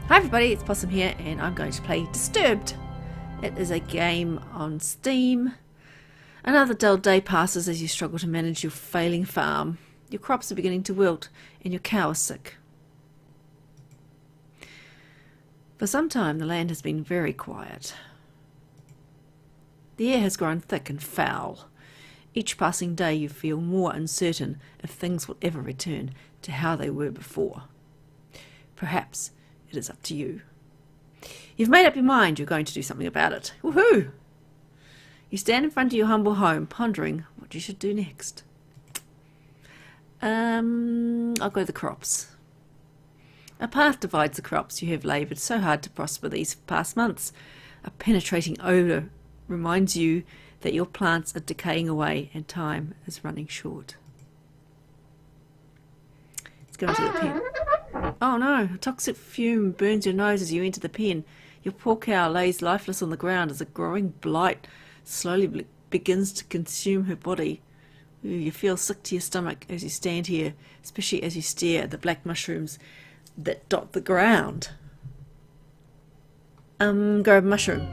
Hi everybody, it's Possum here and I'm going to play Disturbed. It is a game on Steam. Another dull day passes as you struggle to manage your failing farm. Your crops are beginning to wilt and your cow is sick. For some time the land has been very quiet. The air has grown thick and foul. Each passing day you feel more uncertain if things will ever return to how they were before. Perhaps it is up to you. You've made up your mind you're going to do something about it. Woohoo! You stand in front of your humble home, pondering what you should do next. I'll go the crops. A path divides the crops you have laboured so hard to prosper these past months. A penetrating odour reminds you that your plants are decaying away and time is running short. Let's go into the pen. Oh no, a toxic fume burns your nose as you enter the pen. Your poor cow lays lifeless on the ground as a growing blight slowly begins to consume her body. You feel sick to your stomach as you stand here, especially as you stare at the black mushrooms that dot the ground. Grab a mushroom.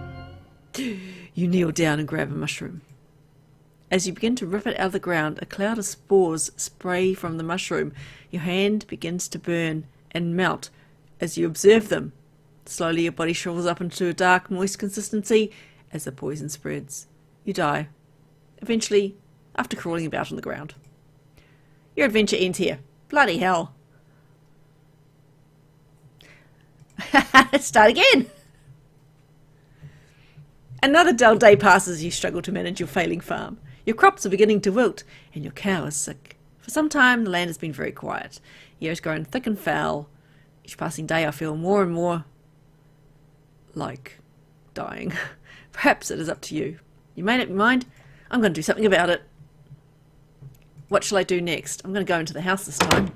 You kneel down and grab a mushroom. As you begin to rip it out of the ground, a cloud of spores spray from the mushroom. Your hand begins to burn and melt as you observe them. Slowly your body shrivels up into a dark, moist consistency as the poison spreads. You die. Eventually, after crawling about on the ground. Your adventure ends here. Bloody hell. Let's start again. Another dull day passes as you struggle to manage your failing farm. Your crops are beginning to wilt and your cow is sick. For some time the land has been very quiet. The air has grown thick and foul. Each passing day I feel more and more like dying. Perhaps it is up to you. You made up your mind. I'm going to do something about it. What shall I do next? I'm going to go into the house this time.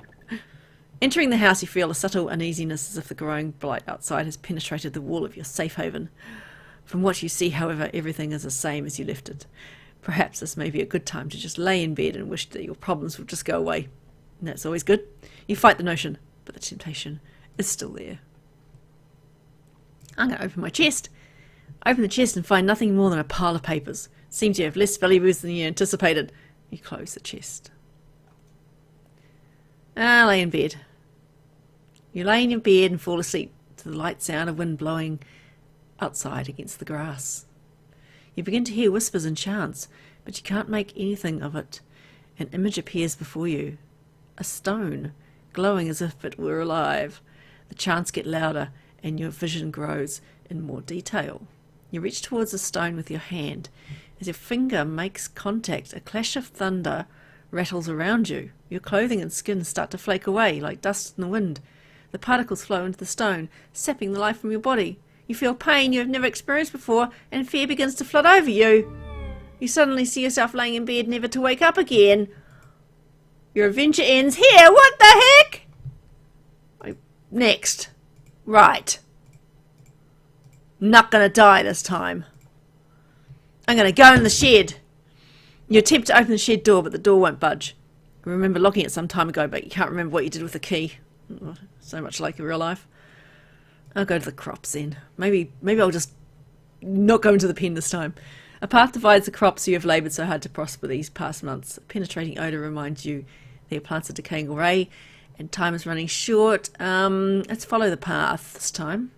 Entering the house you feel a subtle uneasiness as if the growing blight outside has penetrated the wall of your safe haven. From what you see, however, everything is the same as you left it. Perhaps this may be a good time to just lay in bed and wish that your problems would just go away. And that's always good. You fight the notion, but the temptation is still there. I'm going to open my chest. Open the chest and find nothing more than a pile of papers. Seem to have less valuables than you anticipated. You close the chest. Lay in bed. You lay in your bed and fall asleep to the light sound of wind blowing outside against the grass. You begin to hear whispers and chants, but you can't make anything of it. An image appears before you. A stone, glowing as if it were alive. The chants get louder and your vision grows in more detail. You reach towards the stone with your hand. As your finger makes contact, a clash of thunder rattles around you. Your clothing and skin start to flake away like dust in the wind. The particles flow into the stone, sapping the life from your body. You feel pain you have never experienced before, and fear begins to flood over you. You suddenly see yourself laying in bed, never to wake up again. Your adventure ends here. What the heck? Next. Right. Not gonna die this time. I'm gonna go in the shed. You attempt to open the shed door, but the door won't budge. You remember locking it some time ago, but you can't remember what you did with the key. So much like in real life. I'll go to the crops then. Maybe I'll just not go into the pen this time. A path divides the crops you have laboured so hard to prosper these past months. A penetrating odour reminds you that your plants are decaying away and time is running short. Let's follow the path this time.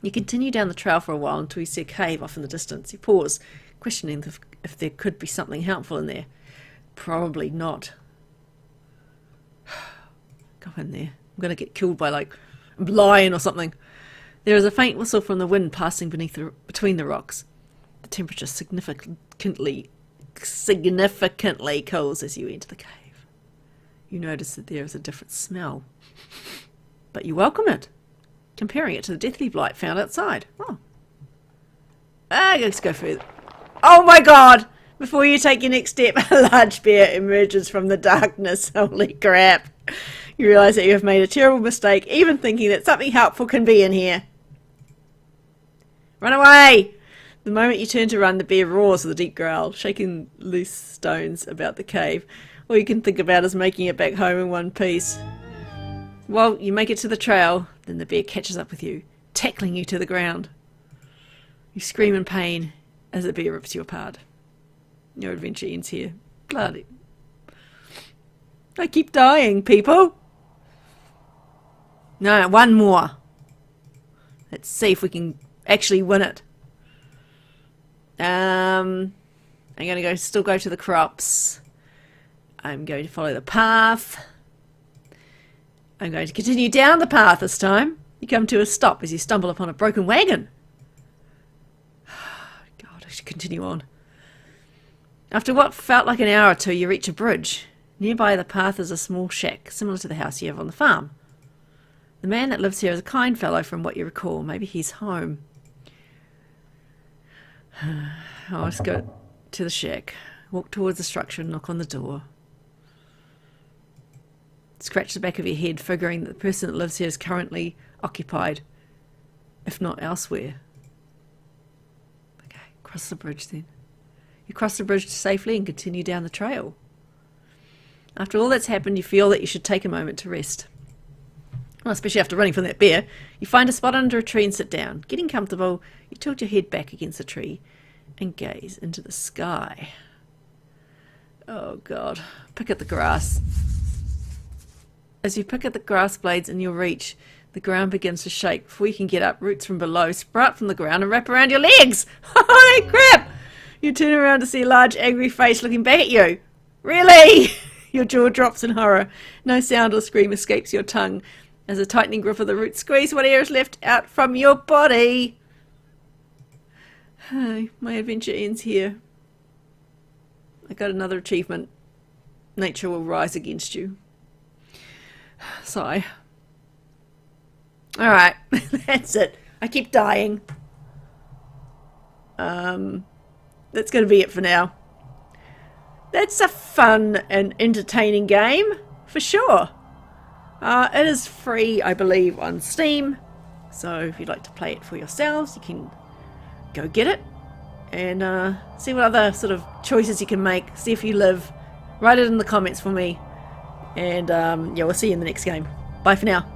You continue down the trail for a while until you see a cave off in the distance. You pause, questioning if there could be something helpful in there. Probably not. Go in there. I'm going to get killed by like a lion or something. There is a faint whistle from the wind passing between the rocks. The temperature significantly cools as you enter the cave. You notice that there is a different smell, but you welcome it, comparing it to the deathly blight found outside. Oh, let's go further. Oh my God! Before you take your next step, a large bear emerges from the darkness. Holy crap! You realise that you have made a terrible mistake, even thinking that something helpful can be in here. Run away! The moment you turn to run, the bear roars with a deep growl, shaking loose stones about the cave. All you can think about is making it back home in one piece. While you make it to the trail, then the bear catches up with you, tackling you to the ground. You scream in pain as the bear rips you apart. Your adventure ends here. Bloody. I keep dying, people. No, one more. Let's see if we can actually win it. I'm going to still go to the crops. I'm going to follow the path. I'm going to continue down the path this time. You come to a stop as you stumble upon a broken wagon. God, I should continue on. After what felt like an hour or two, you reach a bridge. Nearby the path is a small shack, similar to the house you have on the farm. The man that lives here is a kind fellow from what you recall. Maybe he's home. I'll just go to the shack, walk towards the structure and knock on the door. Scratch the back of your head, figuring that the person that lives here is currently occupied, if not elsewhere. Okay, cross the bridge then. You cross the bridge safely and continue down the trail. After all that's happened, you feel that you should take a moment to rest. Well, especially after running from that bear. You find a spot under a tree and sit down. Getting comfortable, you tilt your head back against the tree and gaze into the sky. Oh God, pick at the grass. As you pick at the grass blades in your reach, the ground begins to shake. Before you can get up, roots from below sprout from the ground and wrap around your legs. Holy crap! You turn around to see a large angry face looking back at you. Really? Your jaw drops in horror. No sound or scream escapes your tongue as a tightening grip of the roots squeeze what air is left out from your body. My adventure ends here. I got another achievement. Nature will rise against you. Sigh. Alright, that's it. I keep dying. That's going to be it for now. That's a fun and entertaining game, for sure. It is free, I believe, on Steam. So if you'd like to play it for yourselves, you can go get it. And see what other sort of choices you can make. See if you live. Write it in the comments for me. And yeah, we'll see you in the next game. Bye for now.